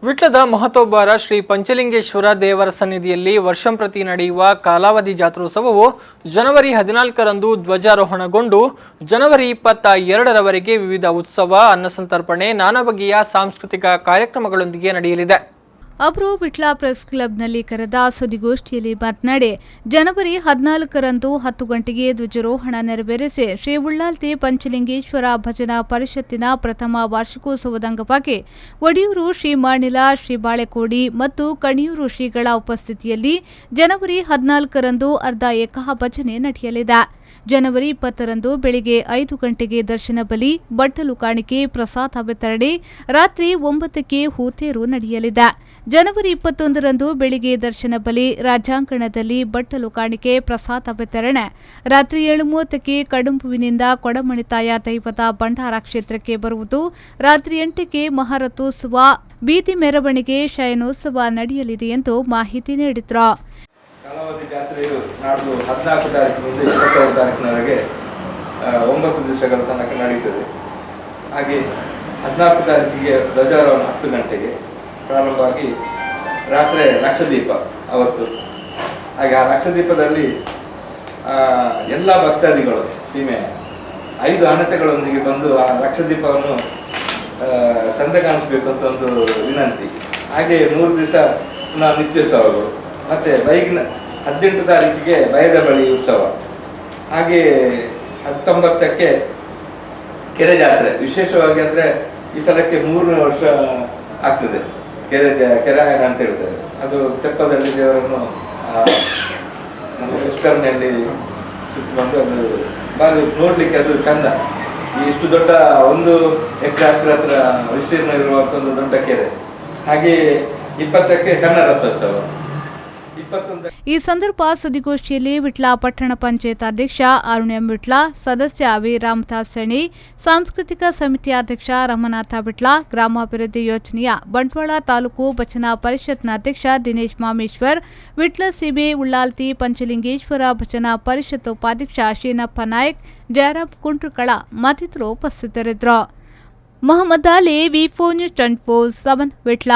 ವಿಟ್ಲದ ಮಹತೋಬ್ಬರ ಶ್ರೀ ಪಂಚಲಿಂಗೇಶ್ವರ ದೇವರ ಸನ್ನಿಧಿಯಲ್ಲಿ ವರ್ಷಂಪ್ರತಿ ನಡೆಯುವ ಕಾಲಾವಧಿ ಜಾತ್ರೋತ್ಸವವು ಜನವರಿ 14ರಂದು ಧ್ವಜಾರೋಹಣಗೊಂಡು ಜನವರಿ 22ರವರೆಗೆ ವಿವಿಧ ಉತ್ಸವ, ಅನ್ನಸಂತರ್ಪಣೆ, ನಾನಾ ಬಗೆಯ ಸಾಂಸ್ಕೃತಿಕ ಕಾರ್ಯಕ್ರಮಗಳೊಂದಿಗೆ ನಡೆಯಲಿದೆ. ಅವರು ವಿಟ್ಲ ಪ್ರೆಸ್ ಕ್ಲಬ್ನಲ್ಲಿ ಕರೆದ ಸುದ್ದಿಗೋಷ್ಠಿಯಲ್ಲಿ ಮಾತನಾಡಿ, ಜನವರಿ 14ರಂದು 10 ಗಂಟೆಗೆ ಧ್ವಜಾರೋಹಣ ನೆರವೇರಿಸಿ ಶ್ರೀ ಉಳ್ಳಾಲ್ತಿ ಪಂಚಲಿಂಗೇಶ್ವರ ಭಜನಾ ಪರಿಷತ್ತಿನ ಪ್ರಥಮ ವಾರ್ಷಿಕೋತ್ಸವದ ಅಂಗವಾಗಿ ಒಡಿಯೂರು ಶ್ರೀ ಮಾಣಿಲ, ಶ್ರೀ ಬಾಳೆಕೋಡಿ ಮತ್ತು ಕಣಿಯೂರು ಶ್ರೀಗಳ ಉಪಸ್ಥಿತಿಯಲ್ಲಿ ಜನವರಿ 14ರಂದು ಅರ್ಧ ಏಕ ಭಜನೆ ನಡೆಯಲಿದೆ. ಜನವರಿ 20ರಂದು ಬೆಳಿಗ್ಗೆ 5 ಗಂಟೆಗೆ ದರ್ಶನ ಬಲಿ, ಬಟ್ಟಲು ಕಾಣಿಕೆ, ಪ್ರಸಾದ ವಿತರಣೆ, ರಾತ್ರಿ 9ಕ್ಕೆ ಹೂತೇರು ನಡೆಯಲಿದೆ. ಜನವರಿ 21ರಂದು ಬೆಳಿಗ್ಗೆ ದರ್ಶನ ಬಲಿ, ರಾಜಾಂಗಣದಲ್ಲಿ ಬಟ್ಟಲು ಕಾಣಿಕೆ, ಪ್ರಸಾದ ವಿತರಣೆ, ರಾತ್ರಿ 7:30ಕ್ಕೆ ಕಡುಂಬುವಿನಿಂದ ಕೊಡಮಣಿತಾಯ ದೈವದ ಭಂಡಾರ ಕ್ಷೇತ್ರಕ್ಕೆ ಬರುವುದು, ರಾತ್ರಿ 8ಕ್ಕೆ ಮಹಾರಥೋತ್ಸವ, ಬೀದಿ ಮೆರವಣಿಗೆ, ಶಯನೋತ್ಸವ ನಡೆಯಲಿದೆ ಎಂದು ಮಾಹಿತಿ ನೀಡಿದರು. ಕಾಲಾವಧಿ ಜಾತ್ರೆಯು ನಾಡ್ದು 14 ತಾರೀಕಿನಿಂದ 22 ತಾರೀಕಿನವರೆಗೆ 9 ದಿವಸಗಳ ತನಕ ನಡೆಯುತ್ತದೆ. ಹಾಗೆ 14 ತಾರೀಕಿಗೆ ಧ್ವಜಾರೋಹಣ 10 ಗಂಟೆಗೆ ಪ್ರಾರಂಭವಾಗಿ ರಾತ್ರಿ ಲಕ್ಷದೀಪ ಅವತ್ತು. ಹಾಗೆ ಆ ಲಕ್ಷದೀಪದಲ್ಲಿ ಎಲ್ಲ ಭಕ್ತಾದಿಗಳು ಸೀಮೆಯ 5 ಹಣತೆಗಳೊಂದಿಗೆ ಬಂದು ಆ ಲಕ್ಷದೀಪವನ್ನು ಚಂದ ಕಾಣಿಸ್ಬೇಕು ಅಂತ ಒಂದು ವಿನಂತಿ. ಹಾಗೆ 3 ದಿವಸ ನಿತ್ಯೋತ್ಸವಗಳು, ಮತ್ತು 18 ತಾರೀಕಿಗೆ ಭಯದ ಬಳಿ ಉತ್ಸವ, ಹಾಗೆ 19ಕ್ಕೆ ಕೆರೆ ಜಾತ್ರೆ. ವಿಶೇಷವಾಗಿ ಅಂದರೆ ಈ ಸಲಕ್ಕೆ 3 ವರ್ಷ ಆಗ್ತದೆ ಕೆರೆಯಾಯನ ಅಂತ ಹೇಳ್ತಾರೆ. ಅದು ತೆಪ್ಪದಲ್ಲಿ ದೇವರನ್ನು ಪುಷ್ಕರಣಿಯಲ್ಲಿ ಸುತ್ತಿ ಬಂದು ಅದು ಬಾರಿ ನೋಡಲಿಕ್ಕೆ ಅದು ಚಂದ. ಇಷ್ಟು ದೊಡ್ಡ 1 ಎಕರೆ ಹತ್ರ ವಿಸ್ತೀರ್ಣ ಇರುವಂಥ ಒಂದು ದೊಡ್ಡ ಕೆರೆ. ಹಾಗೆ 20ಕ್ಕೆ ಸಣ್ಣ ರಥೋತ್ಸವ. ಈ ಸಂದರ್ಭ ಸುದ್ದಿಗೋಷ್ಠಿಯಲ್ಲಿ ವಿಟ್ಲ ಪಟ್ಟಣ ಪಂಚಾಯತ್ ಅಧ್ಯಕ್ಷ ಅರುಣ್ ಎಂ ವಿಟ್ಲ, ಸದಸ್ಯ ವಿ ರಾಮದಾಸ್ ಸಣಿ, ಸಾಂಸ್ಕೃತಿಕ ಸಮಿತಿ ಅಧ್ಯಕ್ಷ ರಮನಾಥ ವಿಟ್ಲ, ಗ್ರಾಮಾಭಿವೃದ್ಧಿ ಯೋಜನೆಯ ಬಂಟ್ವಾಳ ತಾಲೂಕು ಭಜನಾ ಪರಿಷತ್ನ ಅಧ್ಯಕ್ಷ ದಿನೇಶ್ ಮಾಮೇಶ್ವರ್, ವಿಟ್ಲ ಸಿಬಿ ಉಳ್ಳಾಲ್ತಿ ಪಂಚಲಿಂಗೇಶ್ವರ ಭಜನಾ ಪರಿಷತ್ ಉಪಾಧ್ಯಕ್ಷ ಶೀನಪ್ಪ ನಾಯಕ್, ಜಯರಾಮ್ ಕುಂಟ್ರಕಳ ಮತ್ತಿತರರು ಉಪಸ್ಥಿತರಿದ್ದರು. ಮೊಹಮ್ಮದ್ ಅಲಿ, ವಿ4 ನ್ಯೂಸ್ 24/7 ವಿಟ್ಲ.